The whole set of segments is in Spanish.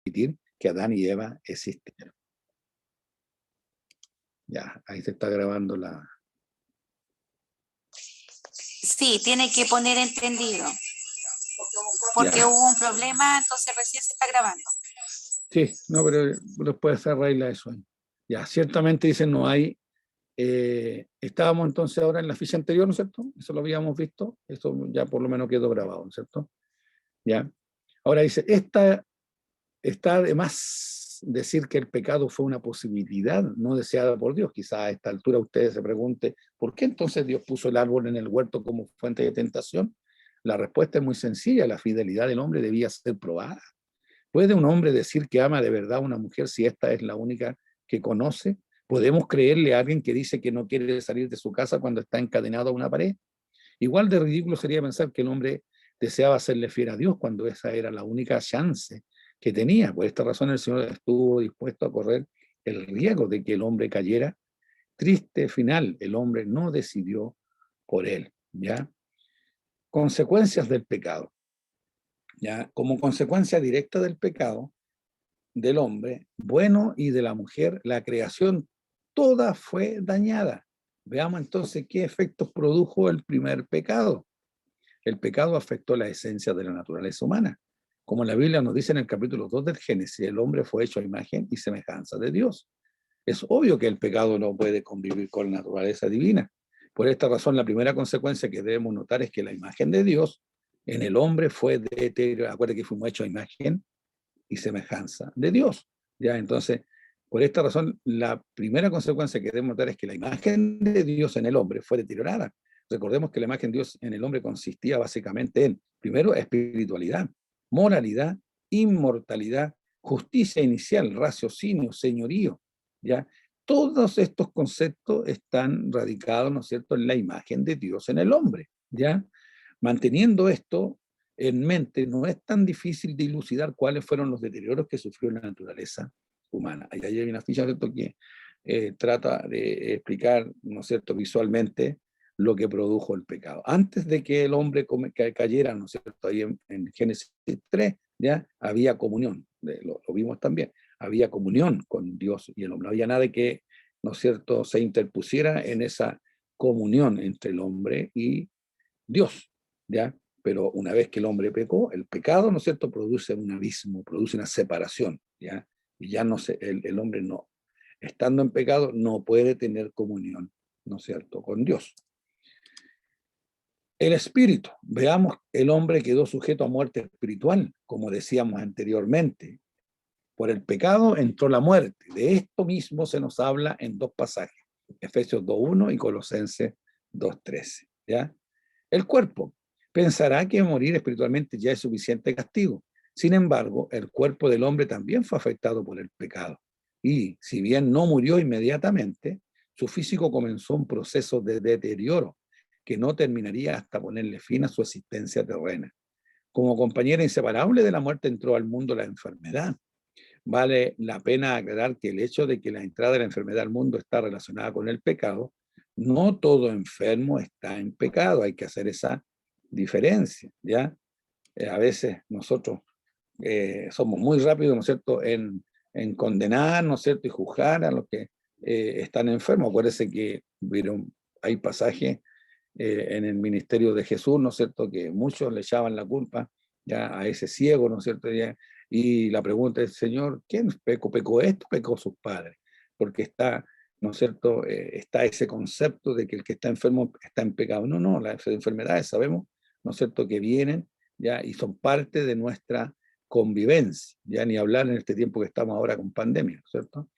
permitir que Adán y Eva existieran. Ya, ahí se está grabando la... Sí, tiene que poner entendido. Porque Ya. hubo un problema, entonces recién se está grabando. Sí, no, pero después se arregla eso. Ya, ciertamente dicen no hay. Estábamos entonces ahora en la ficha anterior, ¿no es cierto? Eso lo habíamos visto, eso ya por lo menos quedó grabado, ¿no es cierto? Ya. Ahora dice, está de más decir que el pecado fue una posibilidad no deseada por Dios. Quizá a esta altura ustedes se pregunten, ¿por qué entonces Dios puso el árbol en el huerto como fuente de tentación? La respuesta es muy sencilla, la fidelidad del hombre debía ser probada. ¿Puede un hombre decir que ama de verdad a una mujer si esta es la única que conoce? ¿Podemos creerle a alguien que dice que no quiere salir de su casa cuando está encadenado a una pared? Igual de ridículo sería pensar que el hombre deseaba serle fiel a Dios cuando esa era la única chance que tenía. Por esta razón el Señor estuvo dispuesto a correr el riesgo de que el hombre cayera. Triste final, el hombre no decidió por él, ¿ya? Consecuencias del pecado, ¿ya? Como consecuencia directa del pecado del hombre, bueno, y de la mujer, la creación toda fue dañada. Veamos entonces qué efectos produjo el primer pecado. El pecado afectó la esencia de la naturaleza humana. Como la Biblia nos dice en el capítulo 2 del Génesis, el hombre fue hecho a imagen y semejanza de Dios. Es obvio que el pecado no puede convivir con la naturaleza divina. Por esta razón, la primera consecuencia que debemos notar es que la imagen de Dios en el hombre fue deteriorada. Acuérdense que fuimos hechos a imagen y semejanza de Dios. ¿Ya? Entonces, por esta razón, la primera consecuencia que debemos notar es que la imagen de Dios en el hombre fue deteriorada. Recordemos que la imagen de Dios en el hombre consistía básicamente en, primero, espiritualidad, moralidad, inmortalidad, justicia inicial, raciocinio, señorío, ¿ya? Todos estos conceptos están radicados, ¿no es cierto?, en la imagen de Dios en el hombre, ¿ya? Manteniendo esto en mente, no es tan difícil de dilucidar cuáles fueron los deterioros que sufrió la naturaleza humana. Ahí hay una ficha, ¿cierto?, que trata de explicar, ¿no es cierto?, visualmente lo que produjo el pecado. Antes de que el hombre cayera, ¿no es cierto?, ahí en Génesis 3, ya había comunión, lo vimos también, había comunión con Dios y el hombre. No había nada que, ¿no es cierto?, se interpusiera en esa comunión entre el hombre y Dios, ¿ya? Pero una vez que el hombre pecó, el pecado, ¿no es cierto?, produce un abismo, produce una separación, ¿ya? Y ya no se, el hombre no, estando en pecado, no puede tener comunión, ¿no es cierto?, con Dios. El espíritu, veamos, el hombre quedó sujeto a muerte espiritual, como decíamos anteriormente. Por el pecado entró la muerte. De esto mismo se nos habla en dos pasajes, Efesios 2:1 y Colosenses 2:13, ¿ya? El cuerpo pensará que morir espiritualmente ya es suficiente castigo. Sin embargo, el cuerpo del hombre también fue afectado por el pecado. Y si bien no murió inmediatamente, su físico comenzó un proceso de deterioro que no terminaría hasta ponerle fin a su existencia terrena. Como compañera inseparable de la muerte entró al mundo la enfermedad. Vale la pena aclarar que el hecho de que la entrada de la enfermedad al mundo está relacionada con el pecado, no todo enfermo está en pecado, hay que hacer esa diferencia, ¿ya? A veces nosotros somos muy rápidos, ¿no es cierto?, en condenar, ¿no es cierto?, y juzgar a los que están enfermos. Acuérdense que hay pasajes en el ministerio de Jesús, ¿no es cierto?, que muchos le echaban la culpa ya a ese ciego, ¿no es cierto?, ya, y la pregunta es, Señor, ¿quién pecó? ¿Pecó esto? ¿Pecó sus padres? Porque está, ¿no es cierto?, está ese concepto de que el que está enfermo está en pecado. No, no, las enfermedades sabemos, ¿no es cierto?, que vienen ya y son parte de nuestra convivencia, ya ni hablar en este tiempo que estamos ahora con pandemia, ¿no es cierto?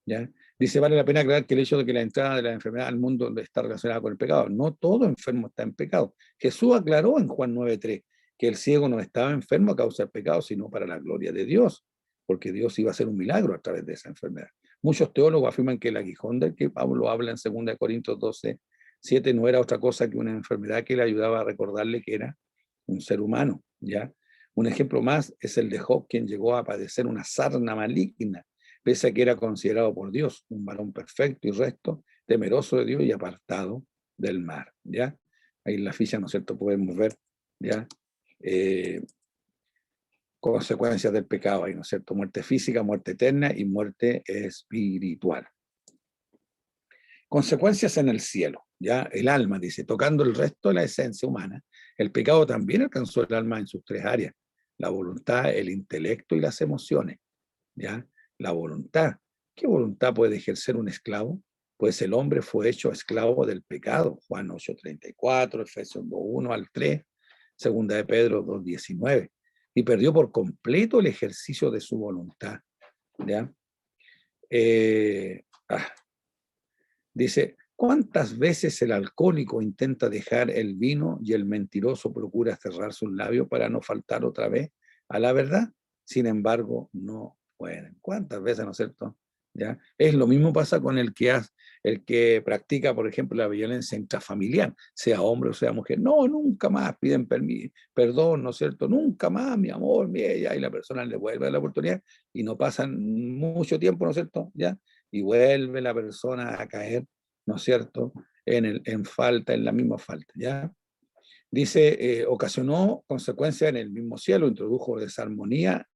¿Ya? Dice, vale la pena aclarar que el hecho de que la entrada de la enfermedad al mundo está relacionada con el pecado. No todo enfermo está en pecado. Jesús aclaró en Juan 9:3 que el ciego no estaba enfermo a causa del pecado, sino para la gloria de Dios, porque Dios iba a hacer un milagro a través de esa enfermedad. Muchos teólogos afirman que el aguijón del que Pablo habla en 2 Corintios 12:7 no era otra cosa que una enfermedad que le ayudaba a recordarle que era un ser humano, ¿ya? Un ejemplo más es el de Job, quien llegó a padecer una sarna maligna, pese a que era considerado por Dios un varón perfecto y recto, temeroso de Dios y apartado del mal, ¿ya? Ahí en la ficha, ¿no es cierto?, podemos ver, ¿ya? consecuencias del pecado ahí, ¿no es cierto? Muerte física, muerte eterna y muerte espiritual. Consecuencias en el cielo, ya el alma, dice, tocando el resto de la esencia humana, el pecado también alcanzó el alma en sus tres áreas, la voluntad, el intelecto y las emociones, ya, la voluntad. ¿Qué voluntad puede ejercer un esclavo? Pues el hombre fue hecho esclavo del pecado, Juan 8:34, Efesios 2:1 al 3, segunda de Pedro 2:19, y perdió por completo el ejercicio de su voluntad, ¿ya? Eh, ah, Dice, ¿cuántas veces el alcohólico intenta dejar el vino y el mentiroso procura cerrar sus labios para no faltar otra vez a la verdad? Sin embargo, no pueden. ¿Cuántas veces, no es cierto? ¿Ya? Es lo mismo pasa con el que practica, por ejemplo, la violencia intrafamiliar, sea hombre o sea mujer. No, nunca más piden perdón, ¿no es cierto? Nunca más, mi amor, mi ella, y la persona le vuelve a la oportunidad y no pasan mucho tiempo, ¿no es cierto? ¿Ya? Y vuelve la persona a caer, ¿no es cierto?, en falta, en la misma falta, ¿ya? Dice, ocasionó consecuencias en el mismo cielo, introdujo desarmonía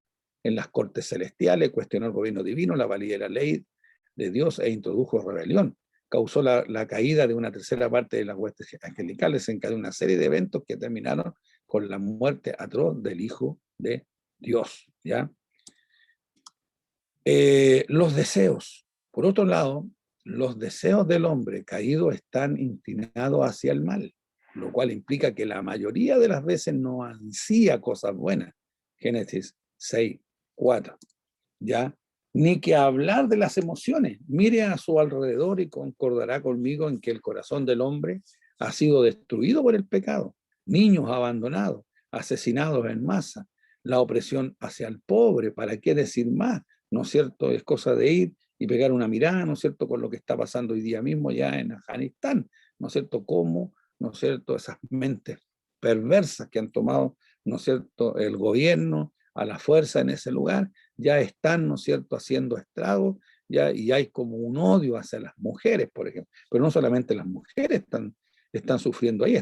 en las cortes celestiales, cuestionó el gobierno divino, la validez de la ley de Dios e introdujo rebelión. Causó la caída de una tercera parte de las huestes angelicales, encadenó una serie de eventos que terminaron con la muerte atroz del Hijo de Dios, ¿ya? Los deseos. Por otro lado, los deseos del hombre caído están inclinados hacia el mal, lo cual implica que la mayoría de las veces no ansía cosas buenas. Génesis 6:4. ¿Ya? Ni que hablar de las emociones. Mire a su alrededor y concordará conmigo en que el corazón del hombre ha sido destruido por el pecado. Niños abandonados, asesinados en masa, la opresión hacia el pobre, ¿para qué decir más? ¿No es cierto? Es cosa de ir y pegar una mirada, ¿no es cierto?, con lo que está pasando hoy día mismo ya en Afganistán, ¿no es cierto?, cómo, ¿no es cierto?, esas mentes perversas que han tomado, ¿no es cierto?, el gobierno a la fuerza en ese lugar, ya están, ¿no es cierto?, haciendo estragos, ya, y hay como un odio hacia las mujeres, por ejemplo, pero no solamente las mujeres están sufriendo ahí,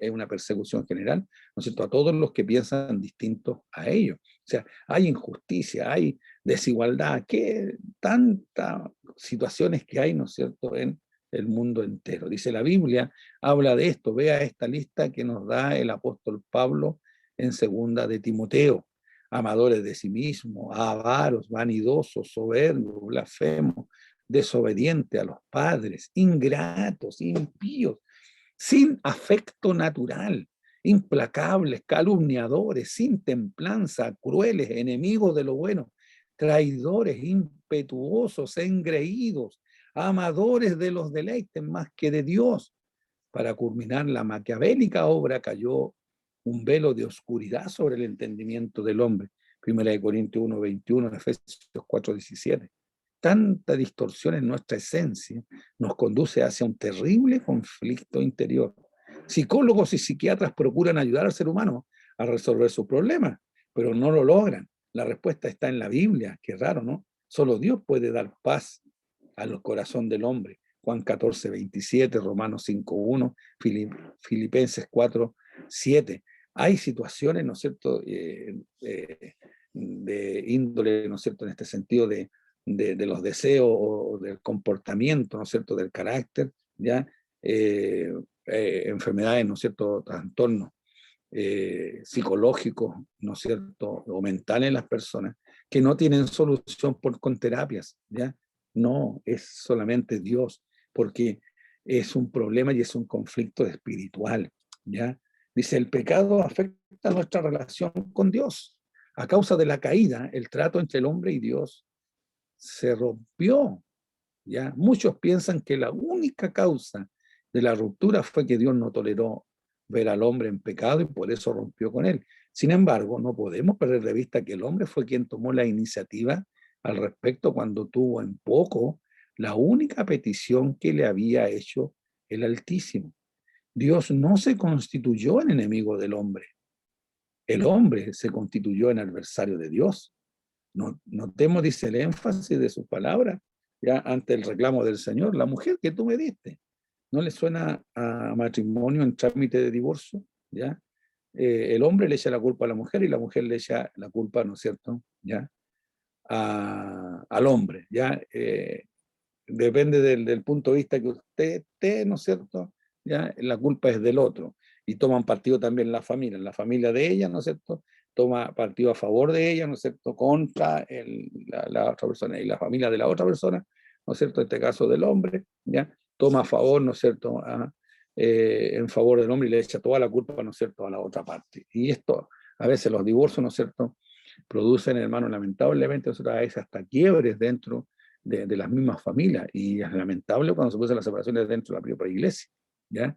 hay una persecución general, ¿no es cierto?, a todos los que piensan distintos a ellos. O sea, hay injusticia, hay desigualdad, que tantas situaciones que hay, ¿no es cierto?, en el mundo entero. Dice la Biblia, habla de esto, vea esta lista que nos da el apóstol Pablo en segunda de Timoteo: amadores de sí mismos, avaros, vanidosos, soberbios, blasfemos, desobedientes a los padres, ingratos, impíos, sin afecto natural, implacables, calumniadores, sin templanza, crueles, enemigos de lo bueno, traidores, impetuosos, engreídos, amadores de los deleites más que de Dios. Para culminar la maquiavélica obra cayó un velo de oscuridad sobre el entendimiento del hombre. Primera de Corintios 1:21, Efesios 4:17. Tanta distorsión en nuestra esencia nos conduce hacia un terrible conflicto interior. Psicólogos y psiquiatras procuran ayudar al ser humano a resolver sus problemas, pero no lo logran. La respuesta está en la Biblia, qué raro, ¿no? Solo Dios puede dar paz al corazón del hombre. Juan 14:27, Romanos 5:1, Filipenses 4:7. Hay situaciones, ¿no es cierto?, de índole, ¿no es cierto?, en este sentido de los deseos o del comportamiento, ¿no es cierto?, del carácter, ¿ya? Enfermedades, ¿no es cierto?, trastornos psicológicos, ¿no es cierto?, o mentales en las personas, que no tienen solución con terapias, ¿ya? No, es solamente Dios, porque es un problema y es un conflicto espiritual, ¿ya? Dice, el pecado afecta nuestra relación con Dios. A causa de la caída, el trato entre el hombre y Dios se rompió, ¿ya? Muchos piensan que la única causa de la ruptura fue que Dios no toleró ver al hombre en pecado y por eso rompió con él. Sin embargo, no podemos perder de vista que el hombre fue quien tomó la iniciativa al respecto cuando tuvo en poco la única petición que le había hecho el Altísimo. Dios no se constituyó en enemigo del hombre. El hombre se constituyó en adversario de Dios. Notemos, dice, el énfasis de sus palabras, ya ante el reclamo del Señor: la mujer que tú me diste. ¿No le suena a matrimonio en trámite de divorcio? ¿Ya? el hombre le echa la culpa a la mujer y la mujer le echa la culpa, ¿no es cierto?, ¿ya?, al hombre, ¿ya? Depende del punto de vista que usted esté, ¿no es cierto?, ¿ya? La culpa es del otro. Y toman partido también la familia de ella, ¿no es cierto?, toma partido a favor de ella, ¿no es cierto?, contra la otra persona. Y la familia de la otra persona, ¿no es cierto?, en este caso del hombre, ¿ya?, toma a favor, ¿no es cierto?, en favor del hombre y le echa toda la culpa, ¿no es cierto?, a la otra parte. Y esto, a veces los divorcios, ¿no es cierto?, producen, hermano, lamentablemente, a veces hasta quiebres dentro de las mismas familias. Y es lamentable cuando se producen las separaciones dentro de la propia iglesia, ¿ya?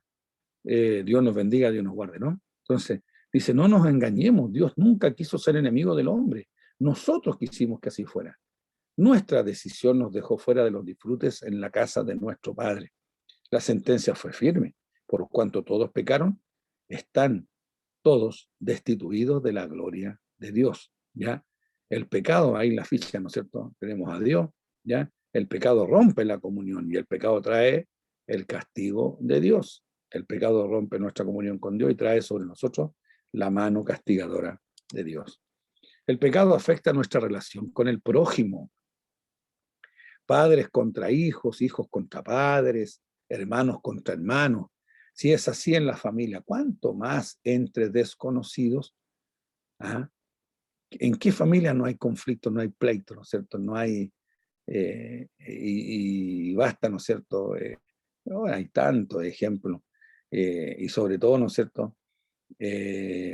Dios nos bendiga, Dios nos guarde, ¿no? Entonces, dice, no nos engañemos, Dios nunca quiso ser enemigo del hombre. Nosotros quisimos que así fuera. Nuestra decisión nos dejó fuera de los disfrutes en la casa de nuestro Padre. La sentencia fue firme, por cuanto todos pecaron, están todos destituidos de la gloria de Dios, ¿ya? El pecado, ahí la ficha, ¿no es cierto? Tenemos a Dios, ¿ya? El pecado rompe la comunión y el pecado trae el castigo de Dios. El pecado rompe nuestra comunión con Dios y trae sobre nosotros la mano castigadora de Dios. El pecado afecta nuestra relación con el prójimo. Padres contra hijos, hijos contra padres, hermanos contra hermanos. Si es así en la familia, ¿cuánto más entre desconocidos? ¿Ah? ¿En qué familia no hay conflicto, no hay pleito, ¿no es cierto? No hay, y basta, ¿no es cierto? No, hay tantos ejemplos. Y sobre todo, ¿no es cierto?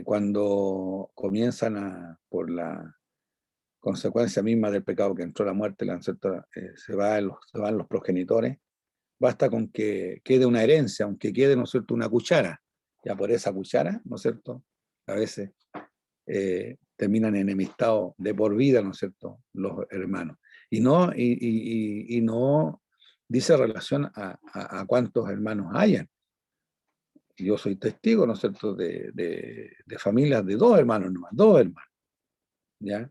Cuando comienzan por la consecuencia misma del pecado que entró la muerte, ¿no es cierto? Se van los progenitores. Basta con que quede una herencia, aunque quede, ¿no es cierto?, una cuchara. Ya por esa cuchara, ¿no es cierto?, a veces terminan enemistados de por vida, ¿no es cierto?, los hermanos. Y no dice relación a cuántos hermanos hayan. Yo soy testigo, ¿no es cierto?, de familias de dos hermanos nomás, dos hermanos, ¿ya?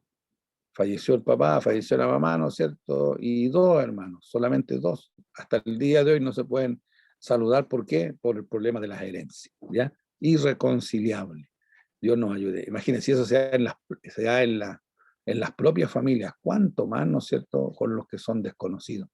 Falleció el papá, falleció la mamá, ¿no es cierto? Y dos hermanos, solamente dos. Hasta el día de hoy no se pueden saludar. ¿Por qué? Por el problema de las herencias, ¿ya? Irreconciliable. Dios nos ayude. Imagínense si eso en las propias familias, cuánto más, ¿no es cierto?, con los que son desconocidos.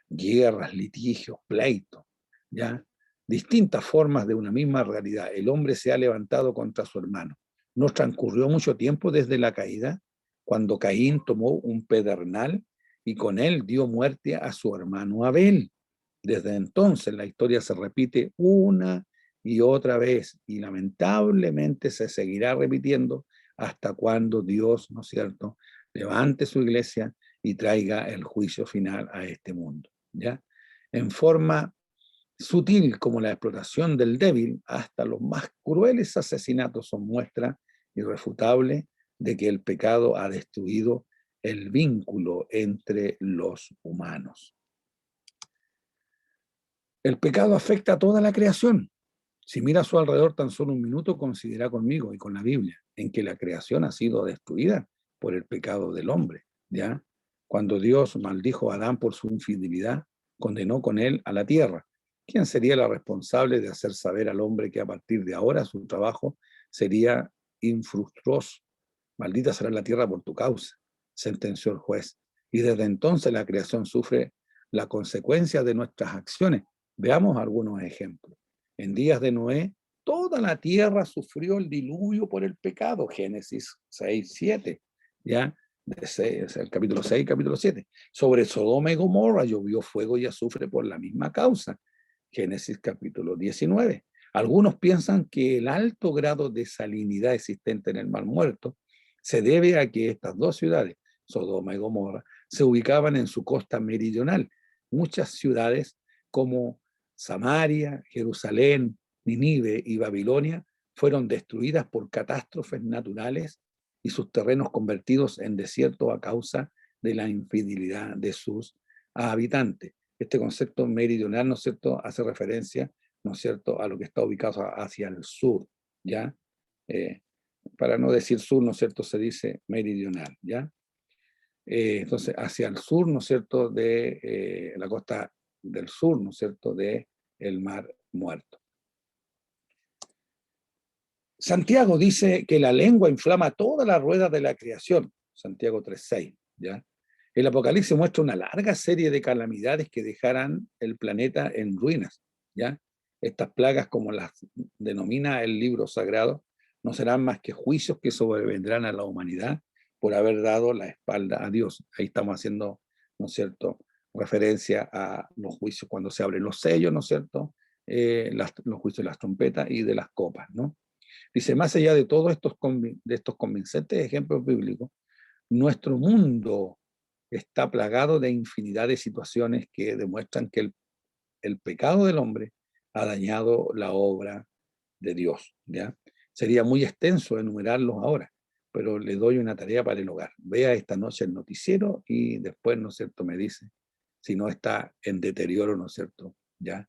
Guerras, litigios, pleitos, ¿ya? Distintas formas de una misma realidad. El hombre se ha levantado contra su hermano. No transcurrió mucho tiempo desde la caída, cuando Caín tomó un pedernal y con él dio muerte a su hermano Abel. Desde entonces la historia se repite una y otra vez y lamentablemente se seguirá repitiendo hasta cuando Dios, ¿no es cierto?, levante su iglesia y traiga el juicio final a este mundo, ¿ya? En forma sutil como la explotación del débil, hasta los más crueles asesinatos son muestra irrefutable de que el pecado ha destruido el vínculo entre los humanos. El pecado afecta a toda la creación. Si mira a su alrededor tan solo un minuto, considera conmigo y con la Biblia, en que la creación ha sido destruida por el pecado del hombre, ¿ya? Cuando Dios maldijo a Adán por su infidelidad, condenó con él a la tierra. ¿Quién sería la responsable de hacer saber al hombre que a partir de ahora su trabajo sería infructuoso? Maldita será la tierra por tu causa, sentenció el juez. Y desde entonces la creación sufre la consecuencia de nuestras acciones. Veamos algunos ejemplos. En días de Noé, toda la tierra sufrió el diluvio por el pecado. Génesis 6, 7, ¿ya? El capítulo 6, capítulo 7. Sobre Sodoma y Gomorra llovió fuego y azufre por la misma causa. Génesis capítulo 19. Algunos piensan que el alto grado de salinidad existente en el Mar Muerto se debe a que estas dos ciudades, Sodoma y Gomorra, se ubicaban en su costa meridional. Muchas ciudades como Samaria, Jerusalén, Nínive y Babilonia fueron destruidas por catástrofes naturales y sus terrenos convertidos en desierto a causa de la infidelidad de sus habitantes. Este concepto meridional, ¿no es cierto?, hace referencia, ¿no es cierto?, a lo que está ubicado hacia el sur, ¿ya? Para no decir sur, ¿no es cierto?, se dice meridional, ¿ya? Entonces, hacia el sur, ¿no es cierto?, de la costa del sur, ¿no es cierto?, de el Mar Muerto. Santiago dice que la lengua inflama toda la rueda de la creación, Santiago 3:6, ¿ya? El Apocalipsis muestra una larga serie de calamidades que dejarán el planeta en ruinas, ¿ya? Estas plagas, como las denomina el libro sagrado, no serán más que juicios que sobrevendrán a la humanidad por haber dado la espalda a Dios. Ahí estamos haciendo, ¿no es cierto?, referencia a los juicios cuando se abren los sellos, ¿no es cierto?, los juicios de las trompetas y de las copas, ¿no? Dice, más allá de todos estos convincentes ejemplos bíblicos, nuestro mundo está plagado de infinidad de situaciones que demuestran que el pecado del hombre ha dañado la obra de Dios, ¿ya? Sería muy extenso enumerarlos ahora, pero le doy una tarea para el hogar. Vea esta noche el noticiero y después, ¿no es cierto?, me dice si no está en deterioro, ¿no es cierto?, ¿ya?,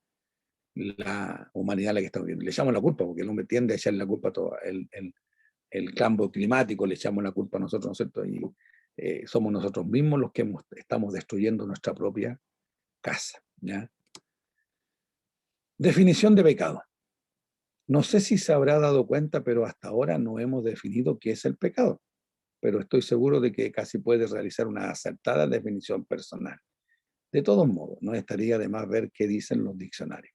la humanidad a la que estamos viendo. Le echamos la culpa, porque el hombre tiende a echarle la culpa a todo. El cambio climático le echamos la culpa a nosotros, ¿no es cierto? Y somos nosotros mismos los que estamos destruyendo nuestra propia casa, ¿ya? Definición de pecado. No sé si se habrá dado cuenta, pero hasta ahora no hemos definido qué es el pecado, pero estoy seguro de que casi puede realizar una acertada definición personal. De todos modos, no estaría de más ver qué dicen los diccionarios.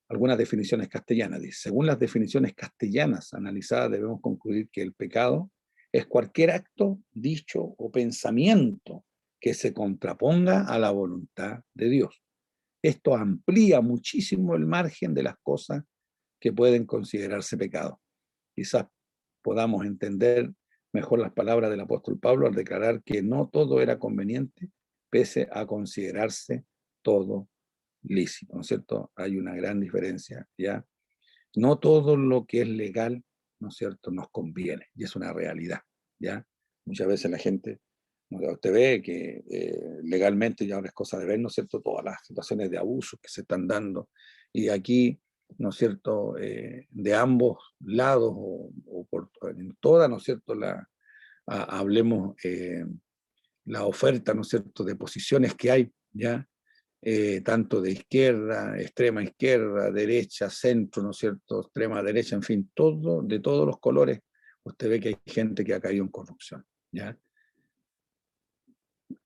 Algunas definiciones castellanas. Dice, según las definiciones castellanas analizadas, debemos concluir que el pecado es cualquier acto, dicho o pensamiento que se contraponga a la voluntad de Dios. Esto amplía muchísimo el margen de las cosas que pueden considerarse pecado. Quizás podamos entender mejor las palabras del apóstol Pablo al declarar que no todo era conveniente, pese a considerarse todo lícito, ¿no es cierto? Hay una gran diferencia, ¿ya? No todo lo que es legal, ¿no es cierto?, nos conviene, y es una realidad, ¿ya? Muchas veces la gente, usted ve que legalmente ya ahora es cosa de ver, ¿no es cierto?, todas las situaciones de abuso que se están dando, y aquí, ¿no es cierto?, de ambos lados, en toda, ¿no es cierto?, hablemos la oferta, ¿no es cierto?, de posiciones que hay, ¿ya?, tanto de izquierda, extrema izquierda, derecha, centro, ¿no es cierto?, extrema derecha, en fin, todo, de todos los colores, usted ve que hay gente que ha caído en corrupción, ¿ya?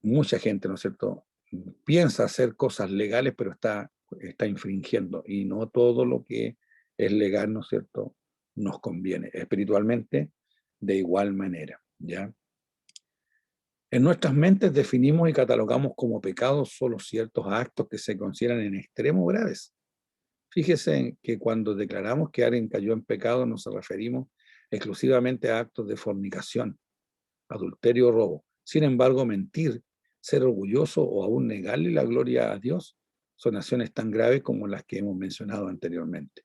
Mucha gente, ¿no es cierto?, piensa hacer cosas legales, pero está infringiendo, y no todo lo que es legal, ¿no es cierto?, nos conviene, espiritualmente, de igual manera, ¿ya? En nuestras mentes definimos y catalogamos como pecados solo ciertos actos que se consideran en extremo graves. Fíjese que cuando declaramos que alguien cayó en pecado nos referimos exclusivamente a actos de fornicación, adulterio o robo. Sin embargo, mentir, ser orgulloso o aún negarle la gloria a Dios son acciones tan graves como las que hemos mencionado anteriormente.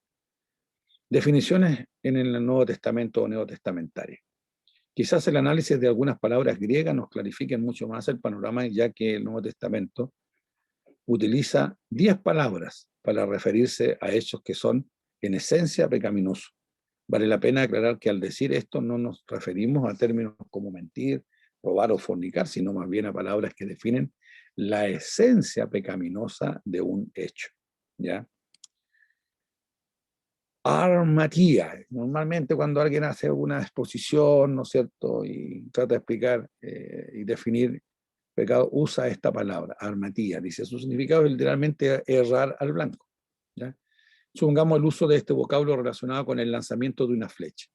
Definiciones en el Nuevo Testamento o Neotestamentario. Quizás el análisis de algunas palabras griegas nos clarifique mucho más el panorama, ya que el Nuevo Testamento utiliza 10 palabras para referirse a hechos que son en esencia pecaminosos. Vale la pena aclarar que al decir esto no nos referimos a términos como mentir, robar o fornicar, sino más bien a palabras que definen la esencia pecaminosa de un hecho, ¿ya? Armatía. Normalmente cuando alguien hace una exposición, ¿no es cierto?, y trata de explicar y definir pecado, usa esta palabra, armatía. Dice, su significado es literalmente errar al blanco, ¿ya? Supongamos el uso de este vocablo relacionado con el lanzamiento de una flecha.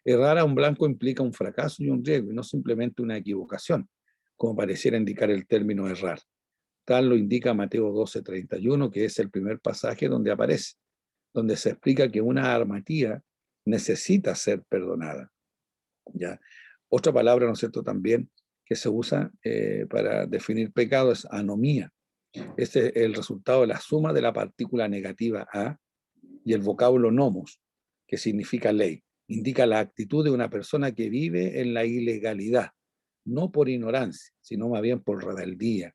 Errar a un blanco implica un fracaso y un riesgo, y no simplemente una equivocación, como pareciera indicar el término errar. Tal lo indica Mateo 12:31, que es el primer pasaje donde aparece, donde se explica que una armatía necesita ser perdonada, ¿ya? Otra palabra, ¿no es cierto?, también que se usa para definir pecado es anomía. Este es el resultado de la suma de la partícula negativa a y el vocablo nomos, que significa ley. Indica la actitud de una persona que vive en la ilegalidad, no por ignorancia, sino más bien por rebeldía.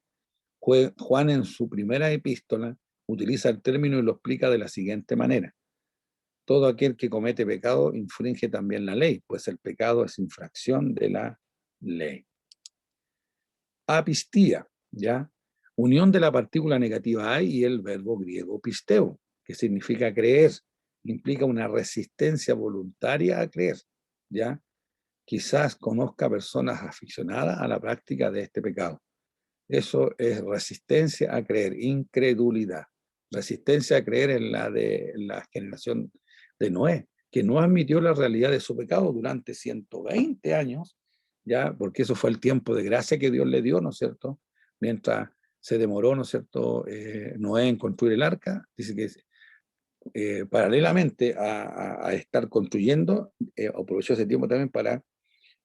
Juan en su primera epístola utiliza el término y lo explica de la siguiente manera. Todo aquel que comete pecado infringe también la ley, pues el pecado es infracción de la ley. Apistía, ¿ya? Unión de la partícula negativa a y el verbo griego pisteo, que significa creer, implica una resistencia voluntaria a creer, ¿ya? Quizás conozca personas aficionadas a la práctica de este pecado. Eso es resistencia a creer, incredulidad. Resistencia a creer en la generación de Noé, que no admitió la realidad de su pecado durante 120 años, ¿ya? Porque eso fue el tiempo de gracia que Dios le dio, ¿no es cierto? Mientras se demoró, ¿no es cierto?, Noé en construir el arca, dice que paralelamente a estar construyendo, aprovechó ese tiempo también para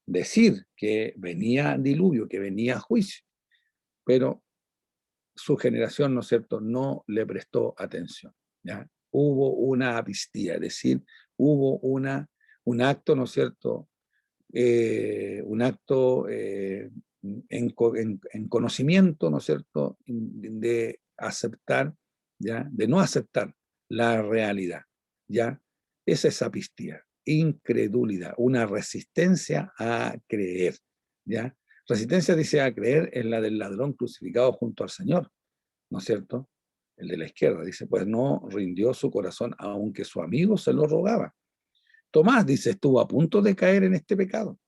decir que venía diluvio, que venía juicio, pero su generación, ¿no es cierto?, no le prestó atención, ¿ya? Hubo una apistía, es decir, hubo un acto, ¿no es cierto?, un acto en conocimiento, ¿no es cierto?, de aceptar, ¿ya?, de no aceptar la realidad, ¿ya? Esa es apistía, incredulidad, una resistencia a creer, ¿ya? Resistencia, dice, a creer en la del ladrón crucificado junto al Señor, ¿no es cierto? El de la izquierda, dice, pues no rindió su corazón aunque su amigo se lo rogaba. Tomás, dice, estuvo a punto de caer en este pecado,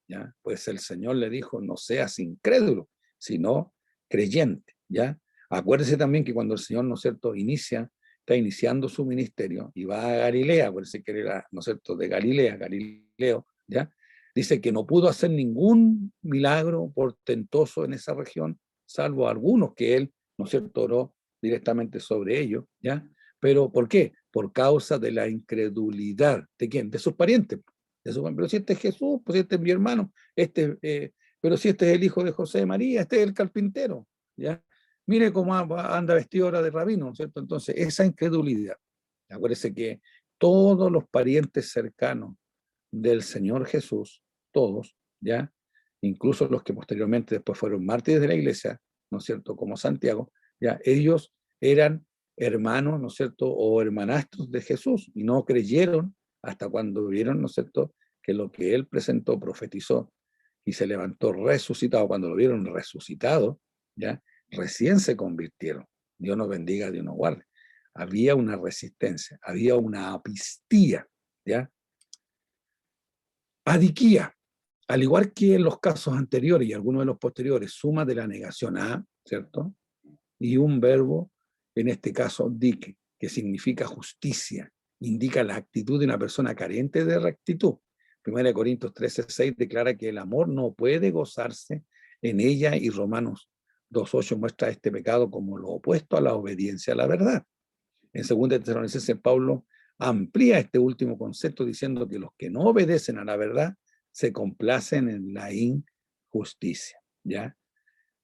¿ya? Pues el Señor le dijo, no seas incrédulo, sino creyente, ¿ya? Acuérdese también que cuando el Señor, ¿no es cierto?, está iniciando su ministerio y va a Galilea, acuérdese que era, ¿no es cierto?, de Galilea, Galileo, ¿ya? Dice que no pudo hacer ningún milagro portentoso en esa región, salvo algunos que él, ¿no es cierto?, oró directamente sobre ellos, ¿ya? Pero ¿por qué? Por causa de la incredulidad. ¿De quién? De sus parientes. Pero si este es Jesús, pues si este es mi hermano, pero si este es el hijo de José de María, este es el carpintero, ¿ya? Mire cómo anda vestido ahora de rabino, ¿cierto? Entonces, esa incredulidad. Acuérdese que todos los parientes cercanos del Señor Jesús, todos, ¿ya? Incluso los que posteriormente después fueron mártires de la iglesia, ¿no es cierto?, como Santiago, ¿ya? Ellos eran hermanos, ¿no es cierto?, o hermanastros de Jesús, y no creyeron hasta cuando vieron, ¿no es cierto?, que lo que él presentó, profetizó, y se levantó resucitado. Cuando lo vieron resucitado, ¿ya?, recién se convirtieron. Dios nos bendiga, Dios nos guarde. Había una resistencia, había una apistía, ¿ya? Adiquía, al igual que en los casos anteriores y algunos de los posteriores, suma de la negación a, ¿cierto?, y un verbo, en este caso, dique, que significa justicia, indica la actitud de una persona carente de rectitud. 1 Corintios 13:6 declara que el amor no puede gozarse en ella, y Romanos 2:8 muestra este pecado como lo opuesto a la obediencia a la verdad. En 2 Tesalonicenses, Pablo amplía este último concepto diciendo que los que no obedecen a la verdad se complacen en la injusticia, ¿ya?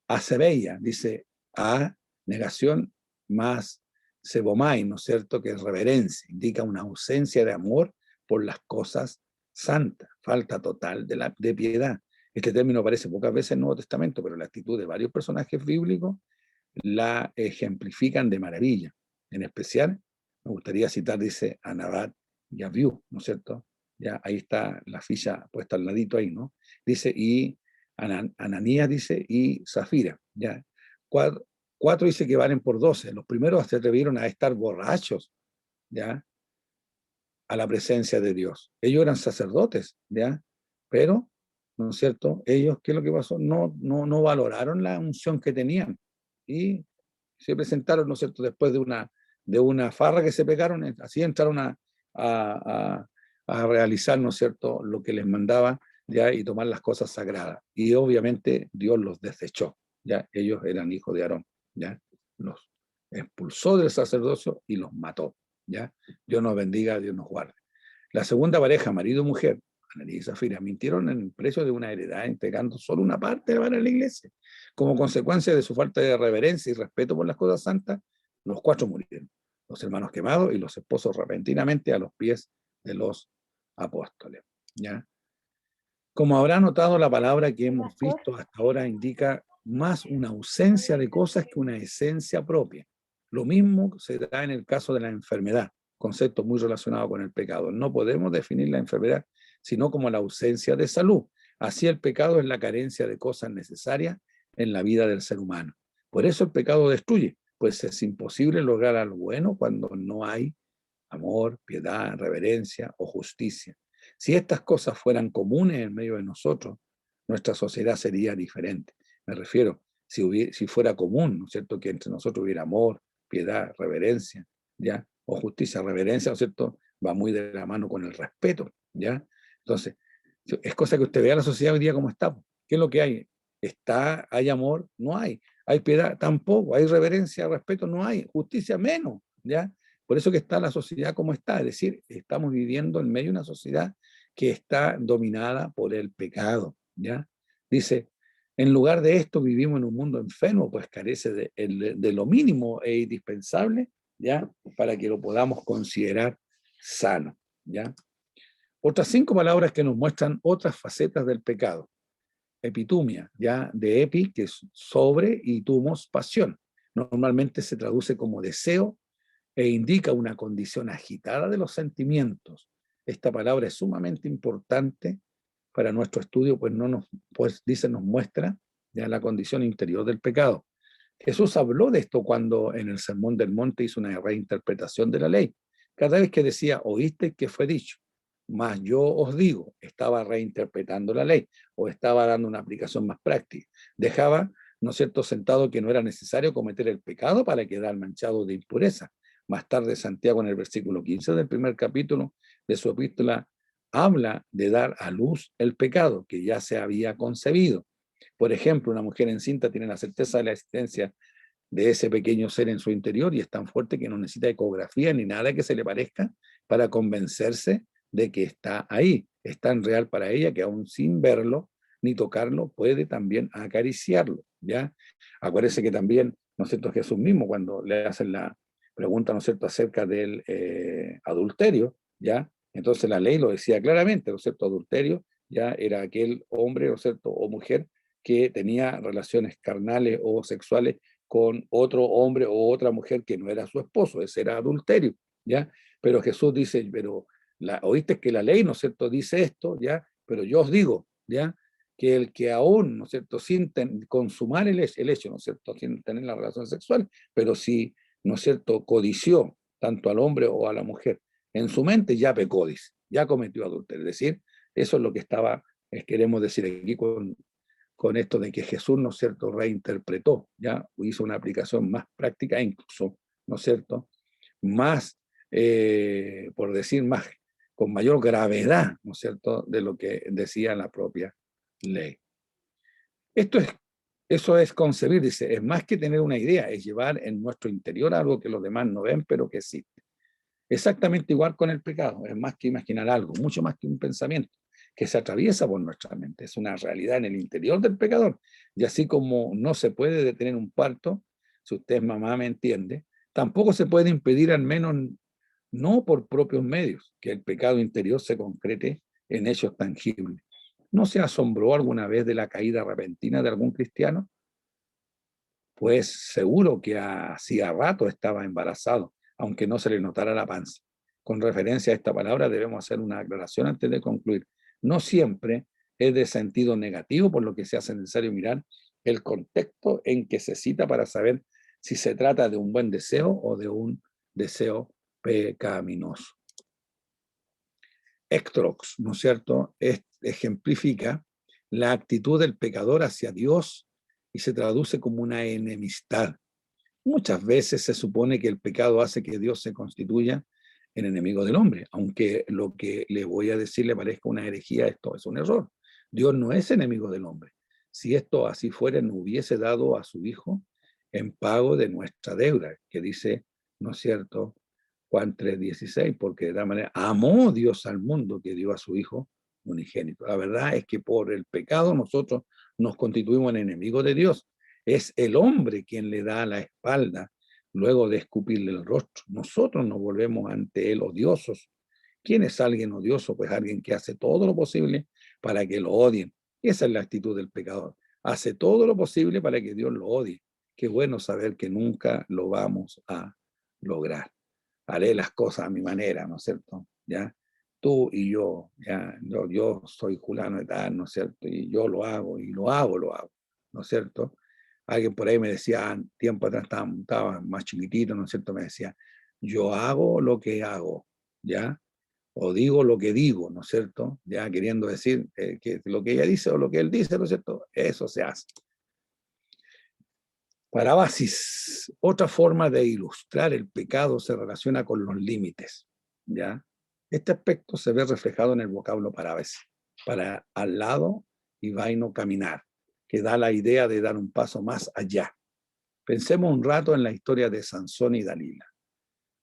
Acebeia, dice, a negación más sebomai, ¿no es cierto?, que es reverencia, indica una ausencia de amor por las cosas santas, falta total de piedad. Este término aparece pocas veces en el Nuevo Testamento, pero la actitud de varios personajes bíblicos la ejemplifican de maravilla. En especial, me gustaría citar, dice, a Nabat y Abiú, ¿no es cierto? Ya ahí está la ficha puesta al ladito ahí, ¿no? Dice, y Ananías, dice, y Zafira, ¿ya? Cuatro dice que valen por 12. Los primeros se atrevieron a estar borrachos, ¿ya?, a la presencia de Dios. Ellos eran sacerdotes, ¿ya? Pero, ¿no es cierto?, ellos, ¿qué es lo que pasó? No valoraron la unción que tenían y se presentaron, ¿no es cierto?, después de una farra que se pegaron, así entraron a, a realizar, ¿no es cierto?, lo que les mandaba, ¿ya?, y tomar las cosas sagradas. Y obviamente Dios los desechó, ¿ya? Ellos eran hijos de Aarón, ¿ya? Los expulsó del sacerdocio y los mató, ¿ya? Dios nos bendiga, Dios nos guarde. La segunda pareja, marido y mujer, Ananías y Zafira, mintieron en el precio de una heredad, entregando solo una parte para la iglesia. Como consecuencia de su falta de reverencia y respeto por las cosas santas, los 4 murieron, los hermanos quemados y los esposos repentinamente a los pies de los apóstoles, ¿ya? Como habrá notado, la palabra que hemos visto hasta ahora indica más una ausencia de cosas que una esencia propia. Lo mismo se da en el caso de la enfermedad, concepto muy relacionado con el pecado. No podemos definir la enfermedad sino como la ausencia de salud. Así el pecado es la carencia de cosas necesarias en la vida del ser humano. Por eso el pecado destruye, pues es imposible lograr algo bueno cuando no hay amor, piedad, reverencia o justicia. Si estas cosas fueran comunes en medio de nosotros, nuestra sociedad sería diferente. Me refiero, si fuera común, ¿no es cierto?, que entre nosotros hubiera amor, piedad, reverencia, ¿ya? O justicia. Reverencia, ¿no es cierto?, va muy de la mano con el respeto, ¿ya? Entonces, es cosa que usted vea la sociedad hoy día como está. ¿Qué es lo que hay? ¿Hay amor? No hay. ¿Hay piedad? Tampoco. ¿Hay reverencia, respeto? No hay. Justicia menos, ¿ya? Por eso que está la sociedad como está. Es decir, estamos viviendo en medio de una sociedad que está dominada por el pecado, ¿ya? Dice, en lugar de esto vivimos en un mundo enfermo, pues carece de lo mínimo e indispensable, ¿ya? Para que lo podamos considerar sano, ¿ya? Otras 5 palabras que nos muestran otras facetas del pecado. Epitumia, ya de epi, que es sobre, y tumos, pasión. Normalmente se traduce como deseo e indica una condición agitada de los sentimientos. Esta palabra es sumamente importante para nuestro estudio, pues nos muestra ya la condición interior del pecado. Jesús habló de esto cuando en el Sermón del Monte hizo una reinterpretación de la ley. Cada vez que decía, oíste que fue dicho, mas yo os digo, estaba reinterpretando la ley o estaba dando una aplicación más práctica. Dejaba, ¿no es cierto?, sentado que no era necesario cometer el pecado para quedar manchado de impureza. Más tarde Santiago, en el versículo 15 del primer capítulo de su epístola, habla de dar a luz el pecado que ya se había concebido. Por ejemplo, una mujer encinta tiene la certeza de la existencia de ese pequeño ser en su interior y es tan fuerte que no necesita ecografía ni nada que se le parezca para convencerse de que está ahí. Es tan real para ella que aún sin verlo ni tocarlo puede también acariciarlo, ¿ya? Acuérdese que también, ¿no es cierto?, Jesús mismo cuando le hacen la pregunta, ¿no es cierto?, acerca del adulterio, ¿ya? Entonces la ley lo decía claramente, ¿no es cierto?, adulterio ya era aquel hombre, ¿no es cierto?, o mujer que tenía relaciones carnales o sexuales con otro hombre o otra mujer que no era su esposo, ese era adulterio, ¿ya? Pero Jesús dice, pero oíste que la ley, ¿no es cierto?, dice esto, ¿ya? Pero yo os digo, ¿ya?, que el que aún, ¿no es cierto?, sin consumar el hecho, ¿no es cierto?, sin tener la relación sexual, pero si, ¿no es cierto?, codició tanto al hombre o a la mujer, en su mente ya pecó, dice, ya cometió adulterio. Es decir, eso es lo que queremos decir aquí con esto de que Jesús, ¿no es cierto?, reinterpretó, ya hizo una aplicación más práctica, incluso, ¿no es cierto?, más, por decir más, con mayor gravedad, ¿no es cierto?, de lo que decía la propia ley. Eso es concebir, dice, es más que tener una idea, es llevar en nuestro interior algo que los demás no ven, pero que existe. Exactamente igual con el pecado, es más que imaginar algo, mucho más que un pensamiento que se atraviesa por nuestra mente, es una realidad en el interior del pecador. Y así como no se puede detener un parto, si usted es mamá me entiende, tampoco se puede impedir, al menos no por propios medios, que el pecado interior se concrete en hechos tangibles. ¿No se asombró alguna vez de la caída repentina de algún cristiano? Pues seguro que hacía rato estaba embarazado, aunque no se le notara la panza. Con referencia a esta palabra debemos hacer una aclaración antes de concluir. No siempre es de sentido negativo, por lo que se hace necesario mirar el contexto en que se cita para saber si se trata de un buen deseo o de un deseo pecaminoso. Ectrox, ¿no es cierto?, ejemplifica la actitud del pecador hacia Dios y se traduce como una enemistad. Muchas veces se supone que el pecado hace que Dios se constituya en enemigo del hombre, aunque lo que le voy a decir le parezca una herejía, esto es un error. Dios no es enemigo del hombre. Si esto así fuera, no hubiese dado a su Hijo en pago de nuestra deuda, que dice, ¿no es cierto?, Juan 3:16, porque de tal manera amó Dios al mundo que dio a su Hijo unigénito. La verdad es que por el pecado nosotros nos constituimos en enemigos de Dios. Es el hombre quien le da la espalda luego de escupirle el rostro. Nosotros nos volvemos ante él odiosos. ¿Quién es alguien odioso? Pues alguien que hace todo lo posible para que lo odien. Esa es la actitud del pecador. Hace todo lo posible para que Dios lo odie. Qué bueno saber que nunca lo vamos a lograr. Haré las cosas a mi manera, ¿no es cierto? ¿Ya? Tú y yo, ¿ya? Yo soy Julano de tal, ¿no es cierto? Y yo lo hago, y lo hago, ¿no es cierto? Alguien por ahí me decía, tiempo atrás estaba más chiquitito, ¿no es cierto? Me decía, yo hago lo que hago, ¿ya? O digo lo que digo, ¿no es cierto? Ya queriendo decir que lo que ella dice o lo que él dice, ¿no es cierto? Eso se hace. Parabasis, otra forma de ilustrar el pecado se relaciona con los límites, ¿ya? Este aspecto se ve reflejado en el vocablo parábasis, para al lado y vaino caminar, que da la idea de dar un paso más allá. Pensemos un rato en la historia de Sansón y Dalila.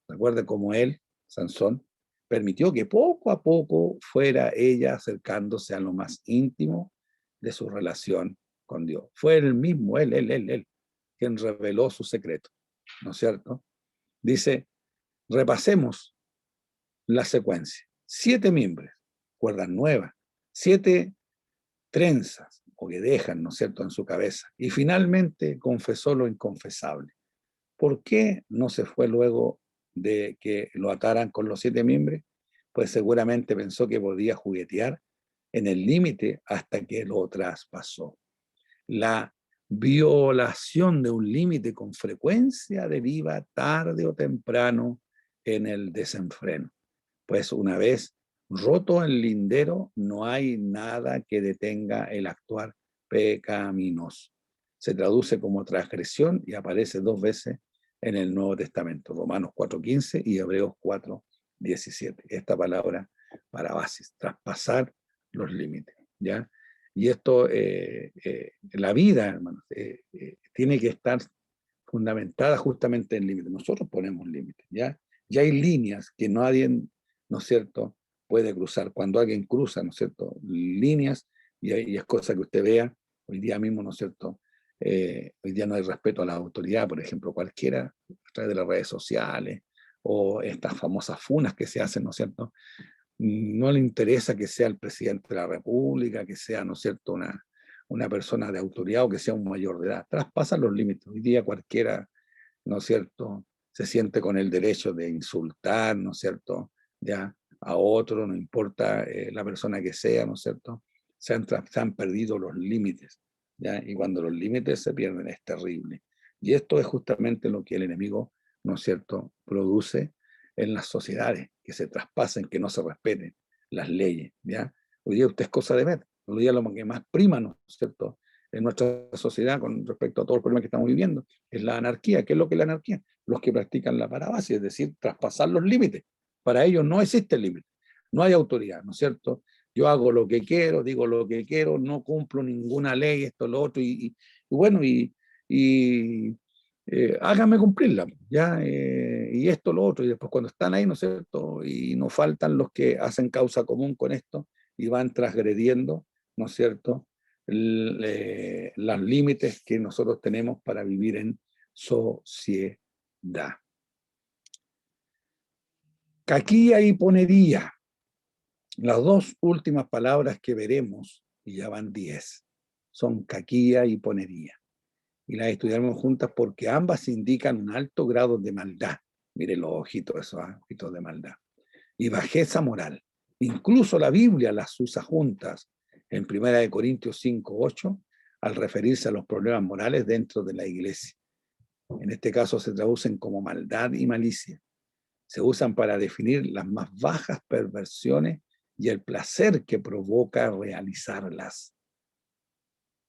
Recuerden cómo él, Sansón, permitió que poco a poco fuera ella acercándose a lo más íntimo de su relación con Dios. Fue él mismo, él, quien reveló su secreto, ¿no es cierto? Dice, repasemos la secuencia. 7 mimbres, cuerdas nuevas, 7 trenzas, o que dejan, ¿no es cierto?, en su cabeza. Y finalmente confesó lo inconfesable. ¿Por qué no se fue luego de que lo ataran con los 7 mimbres? Pues seguramente pensó que podía juguetear en el límite hasta que lo traspasó. La violación de un límite con frecuencia deriva tarde o temprano en el desenfreno. Pues una vez roto el lindero, no hay nada que detenga el actuar pecaminoso. Se traduce como transgresión y aparece 2 veces en el Nuevo Testamento, Romanos 4:15 y Hebreos 4:17. Esta palabra parabasis, traspasar los límites, ¿ya? Y esto, la vida, hermanos, tiene que estar fundamentada justamente en límites. Nosotros ponemos límites, ¿ya? Ya hay líneas que nadie, ¿no es cierto?, puede cruzar. Cuando alguien cruza, ¿no es cierto?, líneas, y es cosa que usted vea, hoy día mismo, ¿no es cierto?, hoy día no hay respeto a la autoridad, por ejemplo, cualquiera, a través de las redes sociales, o estas famosas funas que se hacen, ¿no es cierto?, no le interesa que sea el presidente de la República, que sea, ¿no es cierto?, una persona de autoridad o que sea un mayor de edad. Traspasan los límites. Hoy día cualquiera, ¿no es cierto?, se siente con el derecho de insultar, ¿no es cierto?, ya a otro, no importa la persona que sea, ¿no es cierto?, se han perdido los límites, ¿ya? Y cuando los límites se pierden es terrible. Y esto es justamente lo que el enemigo, ¿no es cierto?, produce en las sociedades, que se traspasen, que no se respeten las leyes, ¿ya? Hoy día usted es cosa de ver, hoy día lo que más prima, ¿no es cierto?, en nuestra sociedad con respecto a todos los problemas que estamos viviendo, es la anarquía. ¿Qué es lo que es la anarquía? Los que practican la parabasis, es decir, traspasar los límites. Para ellos no existe el límite, no hay autoridad, ¿no es cierto? Yo hago lo que quiero, digo lo que quiero, no cumplo ninguna ley, esto, lo otro, y bueno, y háganme cumplirla, ¿ya? Y esto, lo otro, y después cuando están ahí, ¿no es cierto? Y no faltan los que hacen causa común con esto y van transgrediendo, ¿no es cierto?, los límites que nosotros tenemos para vivir en sociedad. Caquía y ponería, las 2 últimas palabras que veremos, y ya van 10, son caquía y ponería. Y las estudiaremos juntas porque ambas indican un alto grado de maldad. Mire los ojitos, esos ojitos de maldad. Y bajeza moral. Incluso la Biblia las usa juntas en 1 Corintios 5:8 al referirse a los problemas morales dentro de la iglesia. En este caso se traducen como maldad y malicia. Se usan para definir las más bajas perversiones y el placer que provoca realizarlas.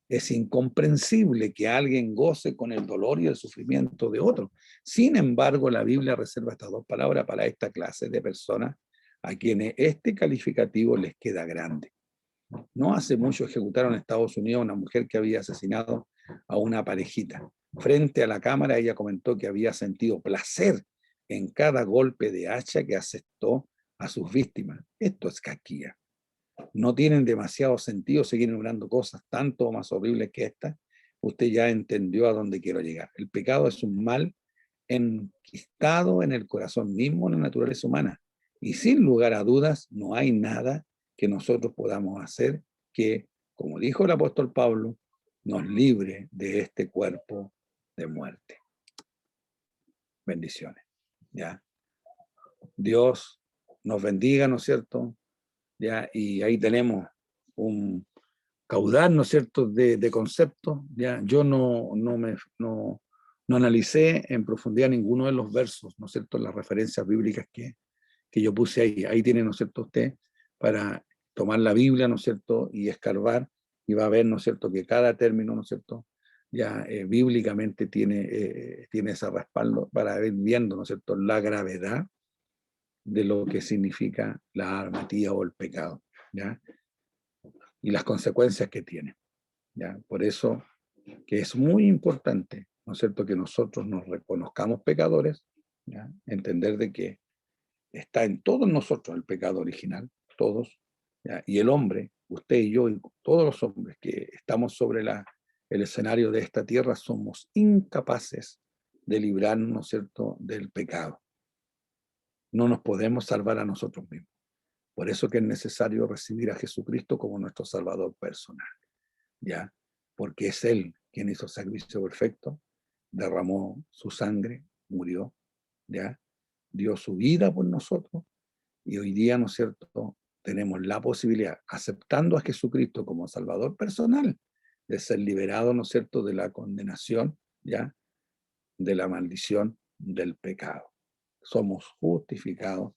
Es incomprensible que alguien goce con el dolor y el sufrimiento de otro. Sin embargo, la Biblia reserva estas 2 palabras para esta clase de personas a quienes este calificativo les queda grande. No hace mucho ejecutaron en Estados Unidos a una mujer que había asesinado a una parejita. Frente a la cámara ella comentó que había sentido placer en cada golpe de hacha que asestó a sus víctimas. Esto es caquía. No tienen demasiado sentido seguir enumerando cosas tanto o más horribles que esta. Usted ya entendió a dónde quiero llegar. El pecado es un mal enquistado en el corazón mismo, en la naturaleza humana. Y sin lugar a dudas, no hay nada que nosotros podamos hacer que, como dijo el apóstol Pablo, nos libre de este cuerpo de muerte. Bendiciones. ¿Ya? Dios nos bendiga, ¿no es cierto? ¿Ya? Y ahí tenemos un caudal, ¿no es cierto?, de conceptos. ¿Ya? Yo no No analicé en profundidad ninguno de los versos, ¿no es cierto?, las referencias bíblicas que yo puse ahí. Ahí tiene, ¿no es cierto?, usted para tomar la Biblia, ¿no es cierto?, y escarbar, y va a ver, ¿no es cierto?, que cada término, ¿no es cierto?, ya bíblicamente tiene ese respaldo para ir viendo, ¿no es cierto?, la gravedad de lo que significa la armatía o el pecado, ¿ya? Y las consecuencias que tiene, ¿ya? Por eso que es muy importante, ¿no es cierto?, que nosotros nos reconozcamos pecadores, ¿ya? Entender de que está en todos nosotros el pecado original, todos, ¿ya? Y el hombre, usted y yo, y todos los hombres que estamos sobre el escenario de esta tierra, somos incapaces de librarnos, ¿no es cierto?, del pecado. No nos podemos salvar a nosotros mismos. Por eso que es necesario recibir a Jesucristo como nuestro Salvador personal, ¿ya? Porque es Él quien hizo el sacrificio perfecto, derramó su sangre, murió, ¿ya? Dio su vida por nosotros, y hoy día, ¿no es cierto?, tenemos la posibilidad, aceptando a Jesucristo como Salvador personal, de ser liberados, ¿no es cierto?, de la condenación, ¿ya?, de la maldición del pecado. Somos justificados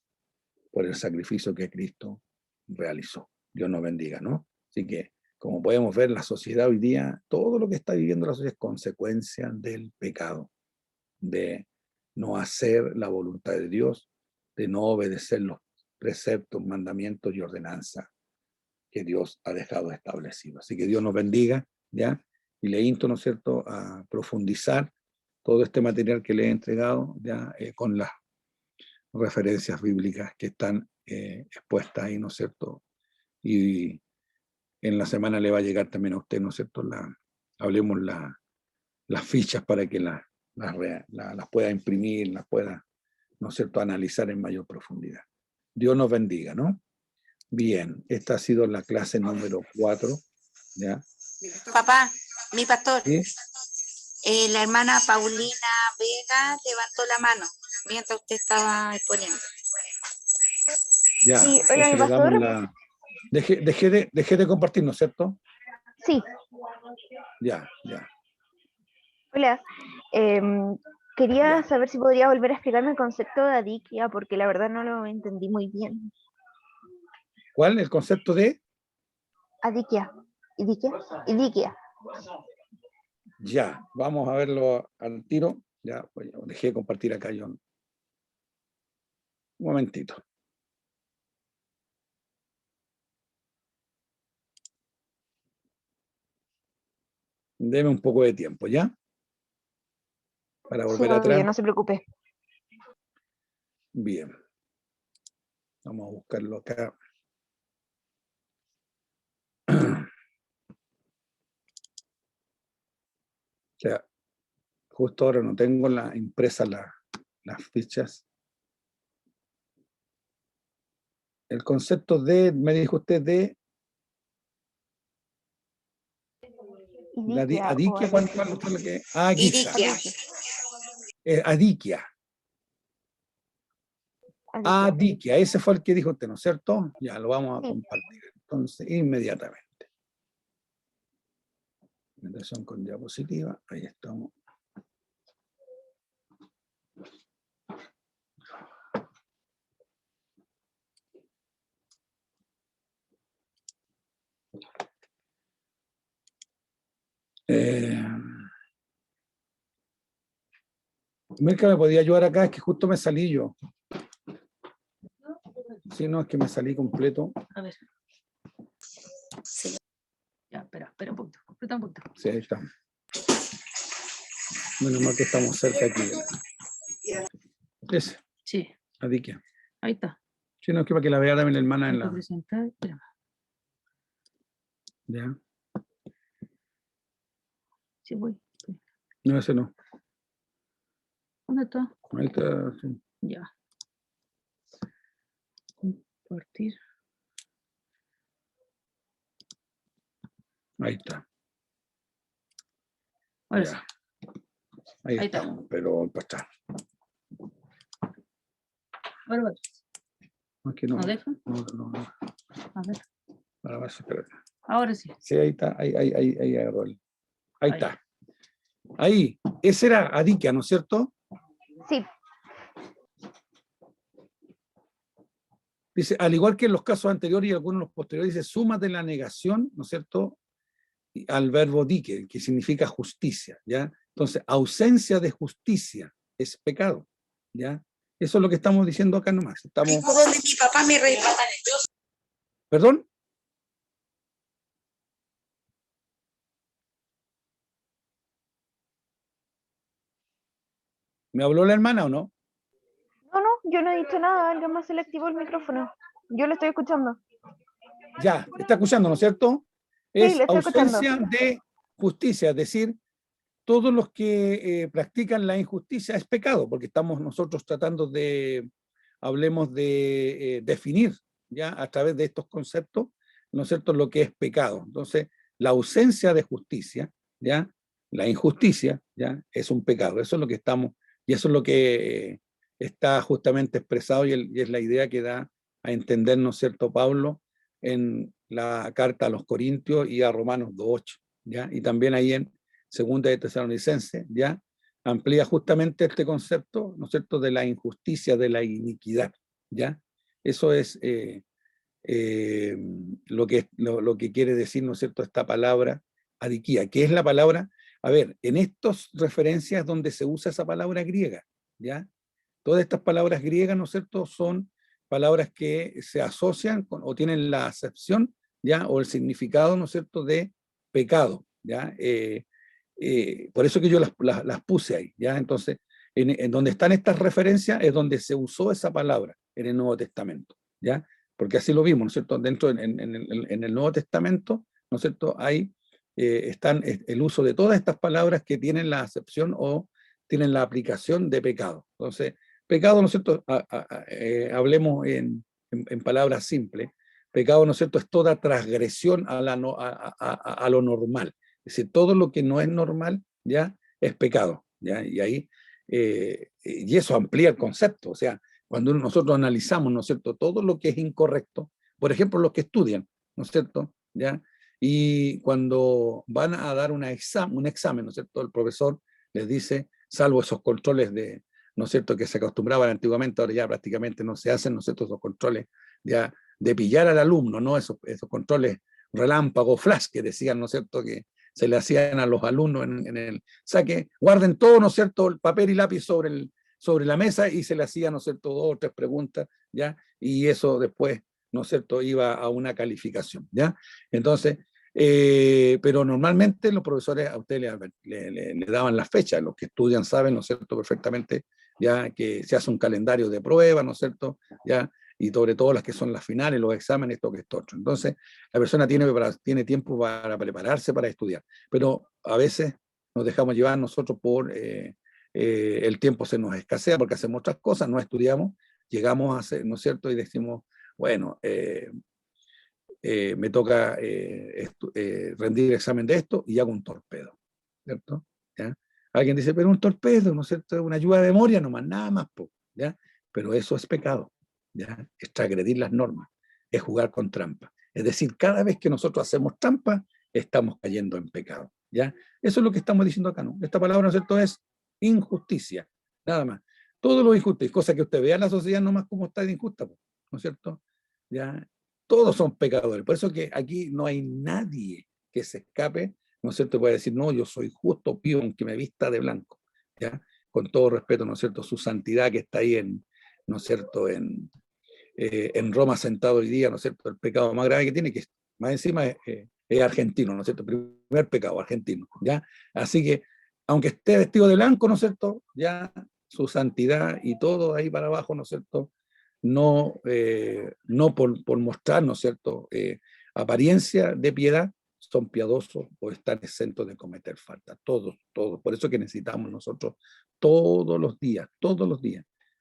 por el sacrificio que Cristo realizó. Dios nos bendiga, ¿no? Así que, como podemos ver, la sociedad hoy día, todo lo que está viviendo la sociedad es consecuencia del pecado, de no hacer la voluntad de Dios, de no obedecer los preceptos, mandamientos y ordenanzas que Dios ha dejado establecidos. Así que Dios nos bendiga, ¿ya? Y le insto, ¿no es cierto?, a profundizar todo este material que le he entregado, ¿ya? Con las referencias bíblicas que están expuestas ahí, ¿no es cierto? Y en la semana le va a llegar también a usted, ¿no es cierto?, hablemos las fichas para que las pueda imprimir, las pueda, ¿no es cierto?, analizar en mayor profundidad. Dios nos bendiga, ¿no? Bien, esta ha sido la clase número 4, ¿ya? Papá, mi pastor, ¿Sí? la hermana Paulina Vega levantó la mano mientras usted estaba exponiendo. Ya, Sí, hola, entonces mi le damos pastor. la... Dejé de compartir, ¿no es cierto? Sí, Ya, ya, hola. Em, Quería ya. saber si podría volver a explicarme el concepto de adiquia, porque la verdad no lo entendí muy bien. ¿Cuál? ¿El concepto de? Adiquia. ¿Idiquia? Idiquia. Ya, vamos a verlo al tiro. Ya, pues, dejé de compartir acá, John. Un momentito. Deme un poco de tiempo, ¿ya? Para Sí, volver obvio, atrás. no se preocupe. Bien. Vamos a buscarlo acá. O sea, justo ahora no tengo impresas las fichas. El concepto de, me dijo usted, de Idiquia o adiquia, ¿cuál adiquia. fue lo que? Ah, aquí está. Iriquia. Adiquia. Adiquia. Adiquia, ese fue el que dijo usted, ¿no es cierto? Ya lo vamos a Sí. compartir. Entonces, inmediatamente. Presentación con diapositiva. Ahí estamos. Mirka, ¿me podía ayudar acá? Es que justo me salí yo. Sí, no, es que me salí completo. A ver. Sí. Ya, espera un poquito. Completa un poquito. Sí, ahí está. Menos mal que estamos cerca aquí. Ese, Sí, Adiquia. ahí está. Sí, no, es que para que la vea también la hermana en Hay que la... presentar. Espera. Ya. Sí, voy. No, ese no. ¿Dónde está? Ahí está, sí. Ya. Compartir. Ahí está. Ahora Ya. sí. Ahí Ahí está. estamos. Pero para atrás. Ahora va. No, es que no. ¿No deja? No. A ver. Ahora va a ser, espérate. Ahora sí. Sí, ahí está. Ahí agarró el. Ahí está. Ahí, ese era adikia, ¿no es cierto? Sí, Dice, al igual que en los casos anteriores y algunos de los posteriores, dice, suma de la negación, ¿no es cierto?, al verbo dike, que significa justicia, ¿ya? Entonces, ausencia de justicia es pecado, ¿ya? Eso es lo que estamos diciendo acá nomás. Estamos, Donde mi papá me relata. ¿perdón? ¿Me habló la hermana o no? no, yo no he dicho nada, alguien más se le activó el micrófono. Yo lo estoy escuchando. Ya, está escuchando, ¿no es cierto? Sí, Es le estoy escuchando. ausencia de justicia, es decir, todos los que practican la injusticia es pecado, porque estamos nosotros tratando de, hablemos de definir, ya a través de estos conceptos, ¿no es cierto?, lo que es pecado. Entonces, la ausencia de justicia, ya, la injusticia, ya, es un pecado. Eso es lo que estamos, y eso es lo que está justamente expresado y es la idea que da a entender, ¿no es cierto?, Pablo en la carta a los Corintios y a Romanos 2:8, ya, y también ahí en Segunda de Tesalonicenses, ya, amplía justamente este concepto, ¿no es cierto?, de la injusticia, de la iniquidad, ¿ya? Eso es lo que quiere decir, ¿no es cierto?, esta palabra adiquía, que es la palabra, a ver, en estas referencias donde se usa esa palabra griega, ¿ya? Todas estas palabras griegas, ¿no es cierto?, son palabras que se asocian con, o tienen la acepción, ¿ya?, o el significado, ¿no es cierto?, de pecado, ¿ya? Por eso que yo las puse ahí, ¿ya? Entonces, en donde están estas referencias es donde se usó esa palabra en el Nuevo Testamento, ¿ya? Porque así lo vimos, ¿no es cierto? Dentro, en el Nuevo Testamento, ¿no es cierto?, hay, están el uso de todas estas palabras que tienen la acepción o tienen la aplicación de pecado. Entonces, pecado, ¿no es cierto?, hablemos en palabras simples, pecado, ¿no es cierto?, es toda transgresión a lo normal. Es decir, todo lo que no es normal ya es pecado, ¿ya? Y ahí, y eso amplía el concepto. O sea, cuando nosotros analizamos, ¿no es cierto?, todo lo que es incorrecto, por ejemplo, los que estudian, ¿no es cierto?, ¿ya? Y cuando van a dar un examen, ¿no es cierto?, el profesor les dice, salvo esos controles de, ¿no es cierto?, que se acostumbraban antiguamente, ahora ya prácticamente no se hacen, ¿no es cierto?, esos controles ya de pillar al alumno, ¿no? Esos controles relámpago, flash, que decían, ¿no es cierto?, que se le hacían a los alumnos en el saque, guarden todo, ¿no es cierto?, el papel y lápiz sobre la mesa y se le hacían, ¿no es cierto?, 2 o 3 preguntas, ¿ya? Y eso después, ¿no es cierto?, iba a una calificación, ¿ya? Entonces, pero normalmente los profesores a ustedes le daban las fechas, los que estudian saben, ¿no es cierto?, perfectamente, ya que se hace un calendario de pruebas, ¿no es cierto?, ya, y sobre todo las que son las finales, los exámenes, esto que esto otro. Entonces, la persona tiene tiempo para prepararse, para estudiar, pero a veces nos dejamos llevar nosotros por el tiempo se nos escasea porque hacemos otras cosas, no estudiamos, llegamos a hacer, ¿no es cierto?, y decimos, bueno, me toca rendir examen de esto y hago un torpedo, ¿cierto? ¿Ya? Alguien dice, pero un torpedo, ¿no es cierto?, una ayuda de memoria nomás, nada más, ¿ya? Pero eso es pecado, ¿ya? Es transgredir las normas, es jugar con trampa. Es decir, cada vez que nosotros hacemos trampa, estamos cayendo en pecado, ¿ya? Eso es lo que estamos diciendo acá, ¿no? Esta palabra, ¿no es cierto?, es injusticia, nada más. Todo lo injusto, y cosa que usted vea en la sociedad nomás como está de injusta, ¿no es cierto? ¿Ya? Todos son pecadores. Por eso que aquí no hay nadie que se escape, ¿no es cierto? Puede decir, no, yo soy justo, pío, aunque me vista de blanco, ¿ya? Con todo respeto, ¿no es cierto? Su santidad que está ahí ¿no es cierto?, en Roma sentado hoy día, ¿no es cierto? El pecado más grave que tiene, que más encima es argentino, ¿no es cierto? Primer pecado, argentino, ¿ya? Así que, aunque esté vestido de blanco, ¿no es cierto?, ya su santidad y todo ahí para abajo, ¿no es cierto?, no, no por mostrar, ¿no es cierto?, apariencia de piedad, son piadosos o están exentos de cometer falta. Todos, todos. Por eso que necesitamos nosotros todos los días,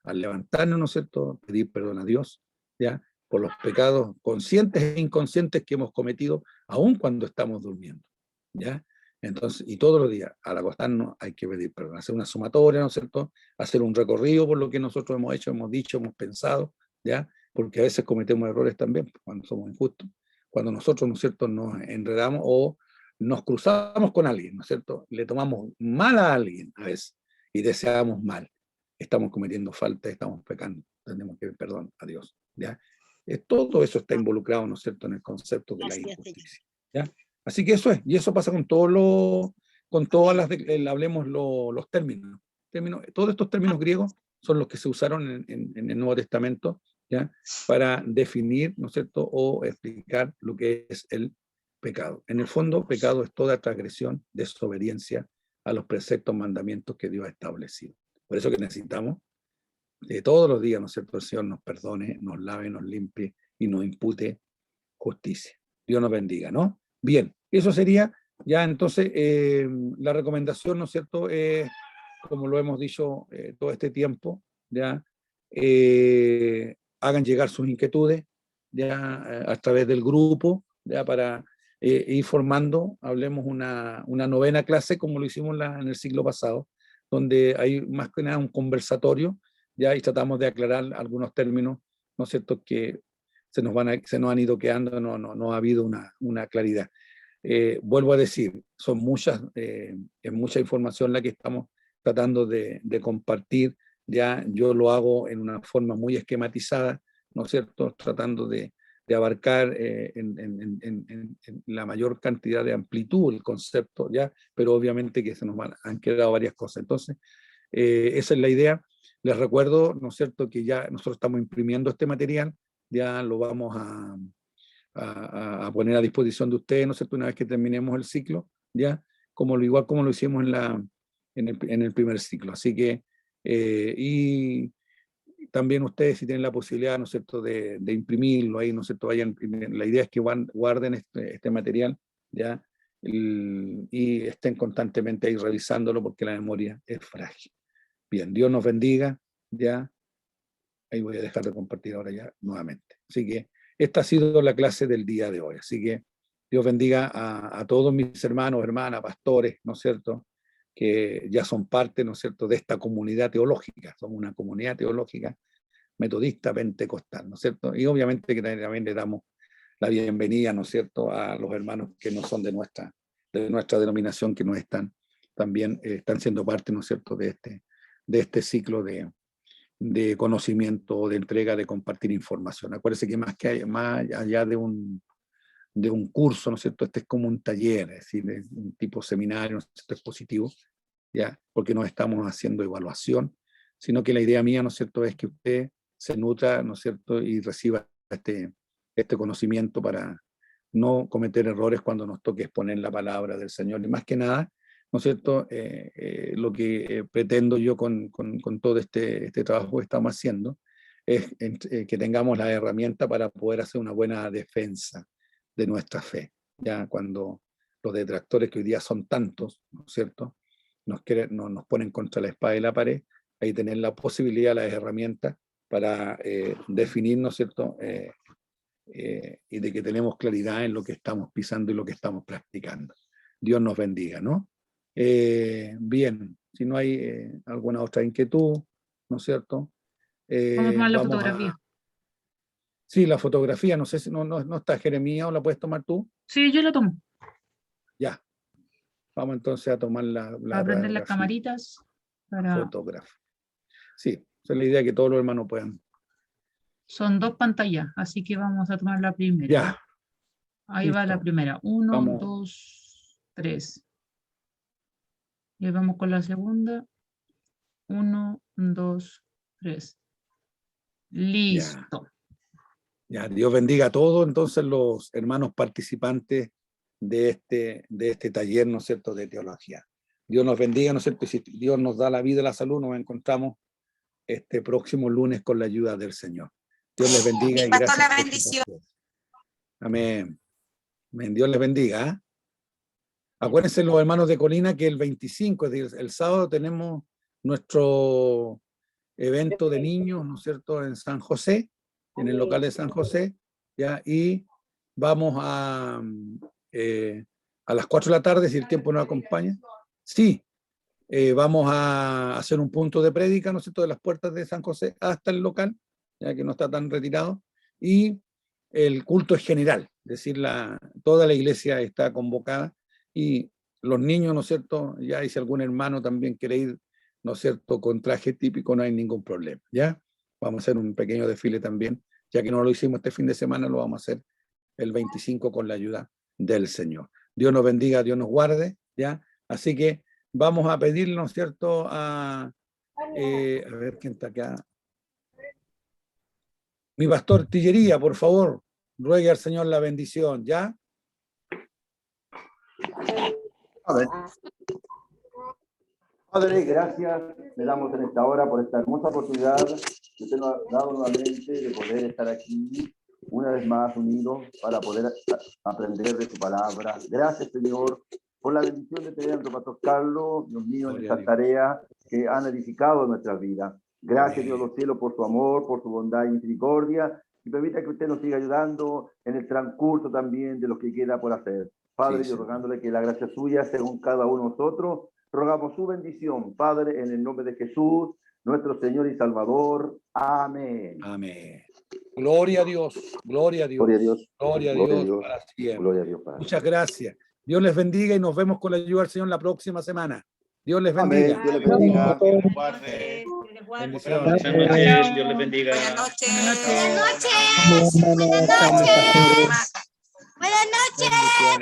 al levantarnos, ¿no es cierto?, pedir perdón a Dios, ¿ya?, por los pecados conscientes e inconscientes que hemos cometido, aun cuando estamos durmiendo, ¿ya? Entonces, y todos los días, al acostarnos, hay que pedir perdón, hacer una sumatoria, ¿no es cierto?, hacer un recorrido por lo que nosotros hemos hecho, hemos dicho, hemos pensado, ¿ya? Porque a veces cometemos errores también cuando somos injustos, cuando nosotros, ¿no es cierto?, nos enredamos o nos cruzamos con alguien, ¿no es cierto? Le tomamos mal a alguien a veces y deseamos mal. Estamos cometiendo falta, estamos pecando. Tenemos que pedir perdón a Dios, ¿ya? Todo eso está involucrado, ¿no es cierto?, en el concepto de la injusticia, ¿ya? Así que eso es, y eso pasa con con todas hablemos los términos. Todos estos términos griegos son los que se usaron en el Nuevo Testamento, ¿ya?, para definir, ¿no es cierto?, o explicar lo que es el pecado. En el fondo, pecado es toda transgresión, desobediencia a los preceptos, mandamientos que Dios ha establecido. Por eso que necesitamos todos los días, ¿no es cierto?, el Señor nos perdone, nos lave, nos limpie y nos impute justicia. Dios nos bendiga, ¿no? Bien, eso sería ya entonces la recomendación, ¿no es cierto?, como lo hemos dicho todo este tiempo, ya hagan llegar sus inquietudes ya a través del grupo, ya para ir formando, hablemos una novena clase como lo hicimos en el siglo pasado, donde hay más que nada un conversatorio, ya, y tratamos de aclarar algunos términos, ¿no es cierto?, que se nos han ido quedando, no ha habido una claridad. Vuelvo a decir, es mucha información la que estamos tratando de compartir, ya yo lo hago en una forma muy esquematizada, ¿no es cierto?, tratando de abarcar en la mayor cantidad de amplitud el concepto, ya, pero obviamente que se nos han quedado varias cosas. Entonces, esa es la idea. Les recuerdo, ¿no es cierto?, que ya nosotros estamos imprimiendo este material, ya lo vamos a poner a disposición de ustedes, ¿no es cierto?, una vez que terminemos el ciclo, ya, igual como lo hicimos en el primer ciclo. Así que, y también ustedes, si tienen la posibilidad, ¿no es cierto?, de imprimirlo ahí, ¿no es cierto?, la idea es que guarden este material, ya, y estén constantemente ahí revisándolo porque la memoria es frágil. Bien, Dios nos bendiga, ya. Ahí voy a dejar de compartir ahora ya nuevamente. Así que esta ha sido la clase del día de hoy. Así que Dios bendiga a todos mis hermanos, hermanas, pastores, ¿no es cierto?, que ya son parte, ¿no es cierto?, de esta comunidad teológica. Somos una comunidad teológica metodista pentecostal, ¿no es cierto? Y obviamente que también le damos la bienvenida, ¿no es cierto?, a los hermanos que no son de nuestra denominación, que no están, también están siendo parte, ¿no es cierto?, de este ciclo de conocimiento, de entrega, de compartir información. Acuérdense que más allá de un curso, ¿no es cierto?, este es como un taller, es decir, es un tipo seminario, ¿no es cierto?, expositivo, ¿ya?, porque no estamos haciendo evaluación, sino que la idea mía, ¿no es cierto?, es que usted se nutra, ¿no es cierto?, y reciba este conocimiento para no cometer errores cuando nos toque exponer la palabra del Señor. Y más que nada, ¿no es cierto?, lo que pretendo yo con todo este trabajo que estamos haciendo es que tengamos la herramienta para poder hacer una buena defensa de nuestra fe. Ya cuando los detractores, que hoy día son tantos, ¿no es cierto?, nos ponen contra la espada y la pared, ahí tener la posibilidad, las herramientas para definir, ¿no es cierto?, y de que tenemos claridad en lo que estamos pisando y lo que estamos practicando. Dios nos bendiga, ¿no? Bien, si no hay alguna otra inquietud, ¿no es cierto? Vamos a tomar la Vamos fotografía. Sí, la fotografía, no sé si no está Jeremía, o la puedes tomar tú. Sí, yo la tomo. Ya, vamos entonces a tomar la Para prender las radiografía. camaritas. Para... Fotógrafo. Sí, esa es la idea, que todos los hermanos puedan. Son 2 pantallas, así que vamos a tomar la primera. Ya. Ahí Listo. va la primera. 1, Vamos. 2, 3. Y vamos con la segunda. 1, 2, 3. Listo. Ya, Dios bendiga a todos entonces los hermanos participantes de este taller, ¿no es cierto?, de teología. Dios nos bendiga, ¿no es cierto? Y si Dios nos da la vida y la salud, nos encontramos este próximo lunes con la ayuda del Señor. Dios les bendiga y Pastor, gracias la por su bendición. paciencia. Amén. Amén. Dios les bendiga. ¿Eh? Acuérdense los hermanos de Colina que el 25, es decir, el sábado, tenemos nuestro evento de niños, ¿no es cierto?, en San José, en el local de San José, ¿ya? Y vamos a las 4 de la tarde, si el tiempo nos acompaña. Sí, vamos a hacer un punto de prédica, ¿no es cierto?, de las puertas de San José hasta el local, ya que no está tan retirado, y el culto es general, es decir, toda la iglesia está convocada, y los niños, ¿no es cierto? Ya, y si algún hermano también quiere ir, ¿no es cierto?, con traje típico, no hay ningún problema, ¿ya? Vamos a hacer un pequeño desfile también, ya que no lo hicimos este fin de semana, lo vamos a hacer el 25 con la ayuda del Señor. Dios nos bendiga, Dios nos guarde, ¿ya? Así que vamos a pedirle, ¿no es cierto?, a ver quién está acá. Mi pastor Tillería, por favor, ruegue al Señor la bendición, ¿ya? Amén. Padre, gracias le damos en esta hora por esta hermosa oportunidad que usted nos ha dado nuevamente de poder estar aquí una vez más unidos para poder aprender de su palabra. Gracias, Señor, por la bendición de tener a nuestro pastor Carlos, Dios mío, en esta tarea que han edificado nuestras vidas. Gracias, Dios de los cielos, por su amor, por su bondad y misericordia, y permita que usted nos siga ayudando en el transcurso también de lo que queda por hacer. Padre, yo rogándole que la gracia suya sea con cada uno de nosotros, rogamos su bendición, Padre, en el nombre de Jesús, nuestro Señor y Salvador. Amén. Amén. Gloria a Dios, gloria a Dios, Gloria a Dios. gloria a Gloria a Dios, Dios. para siempre. Gloria a Dios, Padre. Muchas gracias. Dios les bendiga y nos vemos con la ayuda del Señor la próxima semana. Dios les Amén. bendiga. Dios les bendiga. Dios les guarde. Bendiciones. Buenas noches, Dios les bendiga. Buenas noches. Buenas noches. Buenas noches. Bendiciones.